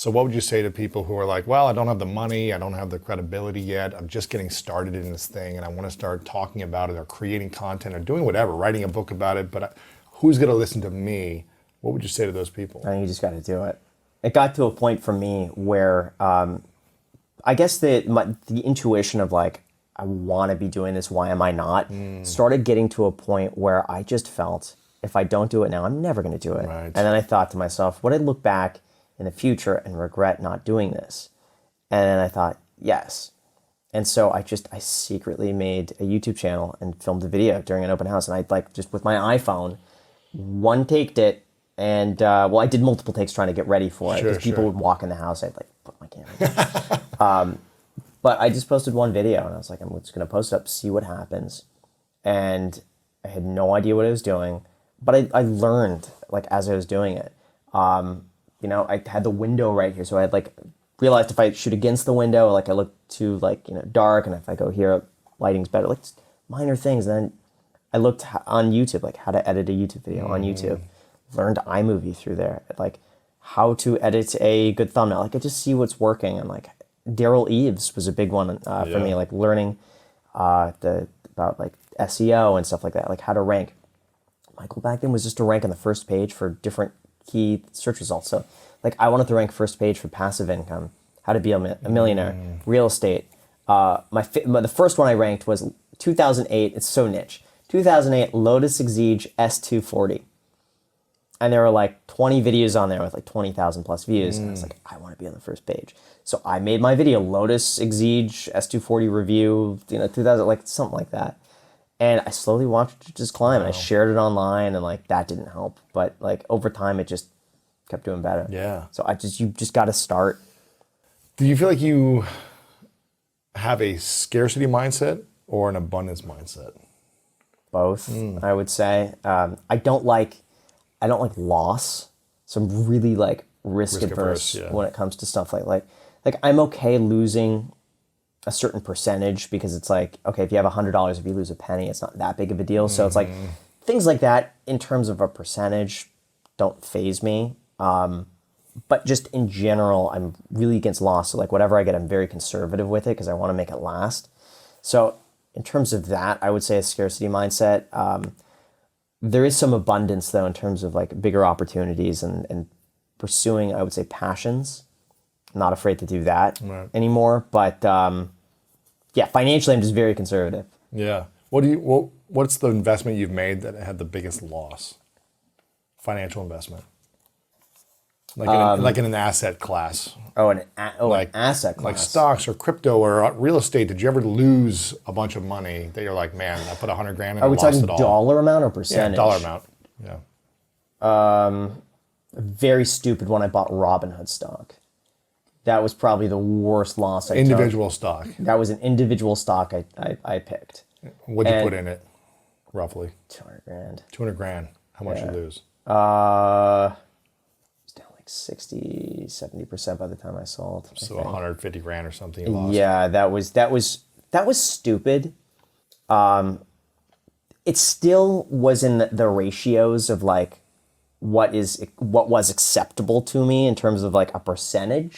So what would you say to people who are like, well, I don't have the money, I don't have the credibility yet, I'm just getting started in this thing and I want to start talking about it or creating content or doing whatever, writing a book about it, but who's going to listen to me? What would you say to those people? I think you just got to do it. It got to a point for me where I guess the intuition of like, I want to be doing this, why am I not, started getting to a point where I just felt, if I don't do it now, I'm never going to do it. Right. And then I thought to myself, would I look back in the future and regret not doing this? And then I thought, yes. And so I secretly made a YouTube channel and filmed a video during an open house. And I just with my iPhone, one taked it. And I did multiple takes trying to get ready for it because people would walk in the house. I'd like put my camera down. But I just posted one video and I was like, I'm just going to post it up, see what happens. And I had no idea what I was doing, but I learned like as I was doing it. I had the window right here, so I had like realized if I shoot against the window, like I look too dark, and if I go here, lighting's better. Like minor things. And then I looked on YouTube, like how to edit a YouTube video on YouTube. Learned iMovie through there, like how to edit a good thumbnail. Like I just see what's working, and like Daryl Eves was a big one for me, like learning about like SEO and stuff like that, like how to rank. My goal back then was just to rank on the first page for different key search results. So like I wanted to rank first page for passive income, how to be a millionaire, real estate. The first one I ranked was 2008. It's so niche. 2008 Lotus Exige S240. And there were like 20 videos on there with like 20,000 plus views. And I was like, I want to be on the first page. So I made my video, Lotus Exige S240 review, 2000, like something like that. And I slowly watched it just climb. And I shared it online, and like that didn't help. But like over time, it just kept doing better. Yeah. So you just got to start. Do you feel like you have a scarcity mindset or an abundance mindset? Both, I would say. I don't like loss. So I'm really like risk adverse when it comes to stuff like I'm okay losing a certain percentage because it's like, okay, if you have $100, if you lose a penny, it's not that big of a deal. So it's like things like that in terms of a percentage don't faze me. But just in general, I'm really against loss. So like whatever I get, I'm very conservative with it because I want to make it last. So in terms of that, I would say a scarcity mindset. There is some abundance though in terms of like bigger opportunities and pursuing, I would say, passions. I'm not afraid to do that anymore. But financially, I'm just very conservative. Yeah. What's the investment you've made that had the biggest loss? Financial investment. Like in an asset class. An asset class. Like stocks or crypto or real estate. Did you ever lose a bunch of money that you're like, man, I put $100,000 in and I lost it all? Are we talking dollar amount or percentage? Yeah, dollar amount. Yeah. A very stupid one. I bought Robinhood stock. That was probably the worst loss I took. Individual stock. That was an individual stock I picked. What'd you put in it, roughly? $200,000. $200,000. How much did you lose? It was down like 60, 70% by the time I sold. So $150,000 or something you lost. Yeah, that was stupid. It still was in the ratios of like what was acceptable to me in terms of like a percentage.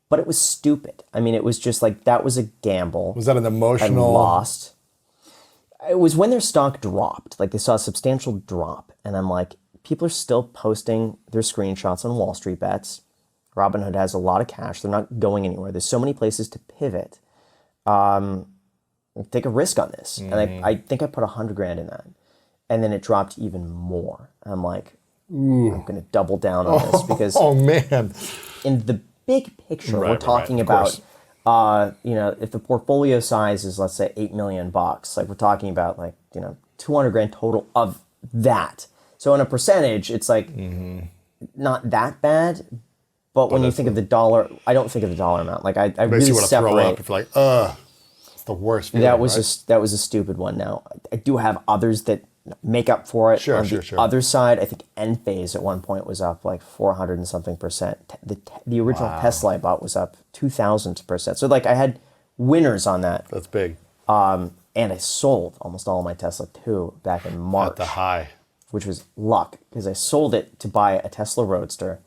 But it was stupid. I mean, it was just like, that was a gamble. Was that an emotional? I lost. It was when their stock dropped. Like they saw a substantial drop. And I'm like, people are still posting their screenshots on Wall Street bets. Robinhood has a lot of cash. They're not going anywhere. There's so many places to pivot. Take a risk on this. And I think I put $100,000 in that. And then it dropped even more. And I'm like, I'm going to double down on this because man, in the big picture, we're talking about, if the portfolio size is, let's say, $8 million, like we're talking about like, $200,000 total of that. So in a percentage, it's like not that bad. But when you think of the dollar, I don't think of the dollar amount. Like I really separate. Throw up if you're like, it's the worst feeling, that was a stupid one. Now I do have others that make up for it. Sure. Other side, I think Enphase at one point was up like 400 and something percent. The original Tesla I bought was up 2,000%. So like I had winners on that. That's big. And I sold almost all of my Tesla too back in March. At the high. Which was luck because I sold it to buy a Tesla Roadster.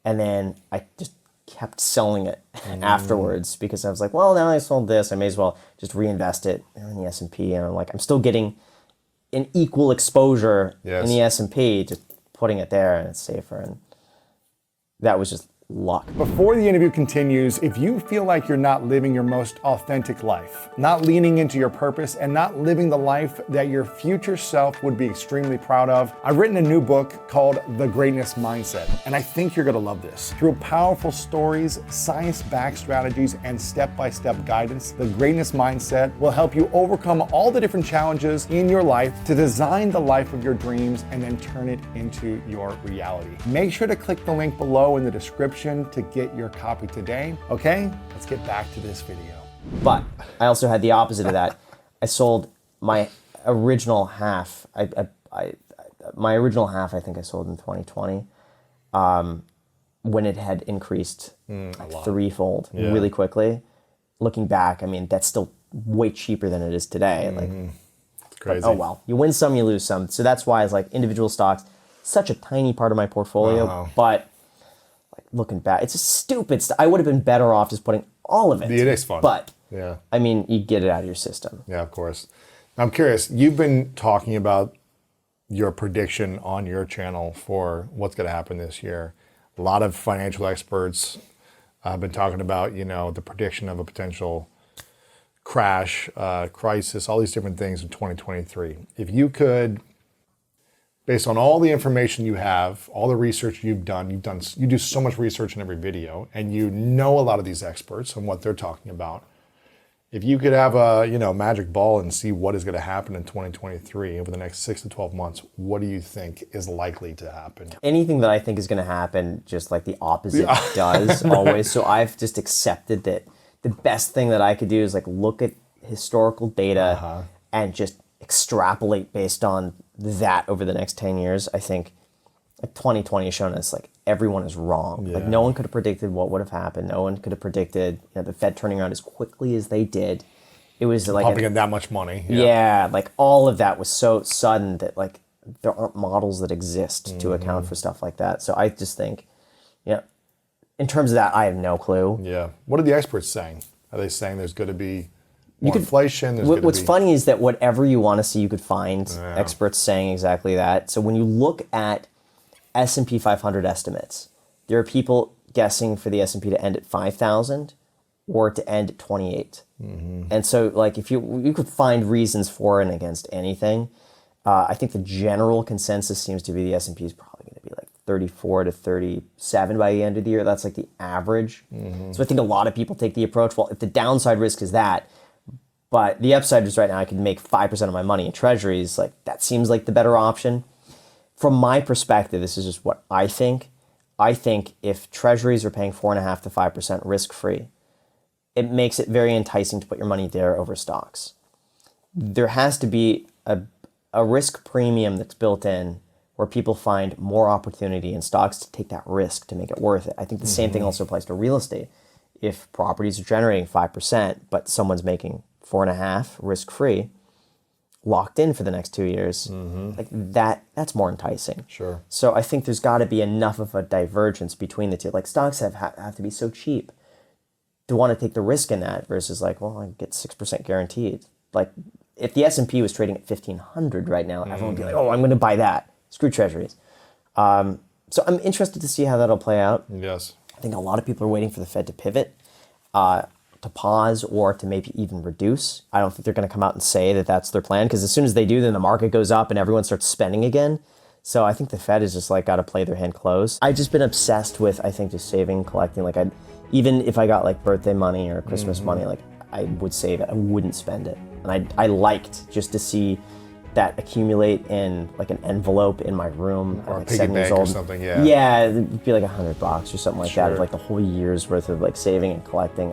And then I just kept selling it afterwards because I was like, well, now I sold this, I may as well just reinvest it in the S&P. And I'm like, I'm still getting an equal exposure in the S&P, just putting it there, and it's safer. And that was just luck. Before the interview continues, if you feel like you're not living your most authentic life, not leaning into your purpose, and not living the life that your future self would be extremely proud of, I've written a new book called The Greatness Mindset, and I think you're gonna love this. Through powerful stories, science-backed strategies, and step-by-step guidance, The Greatness Mindset will help you overcome all the different challenges in your life to design the life of your dreams and then turn it into your reality. Make sure to click the link below in the description to get your copy today. Okay, let's get back to this video. But I also had the opposite of that. I sold my original half. My original half, I think I sold in 2020, when it had increased threefold really quickly. Looking back, I mean, that's still way cheaper than it is today. Like, it's crazy. oh well, you win some, you lose some. So that's why it's like individual stocks, such a tiny part of my portfolio, but looking back, it's just stupid stuff. I would have been better off just putting all of it. The index fund. But, yeah, I mean, you get it out of your system. Yeah, of course. I'm curious, you've been talking about your prediction on your channel for what's going to happen this year. A lot of financial experts have been talking about, you know, the prediction of a potential crash, crisis, all these different things in 2023. If you could, based on all the information you have, all the research you do so much research in every video, and you know a lot of these experts and what they're talking about. If you could have a magic ball and see what is going to happen in 2023 over the next 6 to 12 months, what do you think is likely to happen? Anything that I think is going to happen, just like the opposite does always. So I've just accepted that the best thing that I could do is like look at historical data and just extrapolate based on that over the next 10 years. I think 2020 has shown us like everyone is wrong. Like no one could have predicted what would have happened. No one could have predicted the Fed turning around as quickly as they did. It was like pumping in that much money. Yeah, like all of that was so sudden that like there aren't models that exist to account for stuff like that. So I just think, in terms of that, I have no clue. Yeah. What are the experts saying? Are they saying there's going to be more inflation? What's funny is that whatever you want to see, you could find experts saying exactly that. So when you look at S&P 500 estimates, there are people guessing for the S&P to end at 5,000 or to end at 28. And so like if you could find reasons for and against anything. I think the general consensus seems to be the S&P is probably going to be like 34 to 37 by the end of the year. That's like the average. So I think a lot of people take the approach, well, if the downside risk is that, but the upside is right now I can make 5% of my money in treasuries, like that seems like the better option. From my perspective, this is just what I think. I think if treasuries are paying 4.5% to 5% risk-free, it makes it very enticing to put your money there over stocks. There has to be a risk premium that's built in where people find more opportunity in stocks to take that risk to make it worth it. I think the same thing also applies to real estate. If properties are generating 5%, but someone's making 4.5% risk-free, locked in for the next 2 years, like that's more enticing. Sure. So I think there's got to be enough of a divergence between the two. Like stocks have to be so cheap to want to take the risk in that versus like, well, I get 6% guaranteed. Like if the S&P was trading at 1,500 right now, everyone would be like, oh, I'm going to buy that. Screw treasuries. So I'm interested to see how that'll play out. Yes. I think a lot of people are waiting for the Fed to pivot, to pause, or to maybe even reduce. I don't think they're going to come out and say that that's their plan, because as soon as they do, then the market goes up and everyone starts spending again. So I think the Fed is just like got to play their hand close. I've just been obsessed with, I think, just saving, collecting. Like even if I got like birthday money or Christmas money, like I would save it. I wouldn't spend it. And I liked just to see that accumulate in like an envelope in my room. Or like a piggy bank or something, yeah. Yeah, it'd be like $100 or something like that, of Sure. like the whole year's worth of like saving and collecting.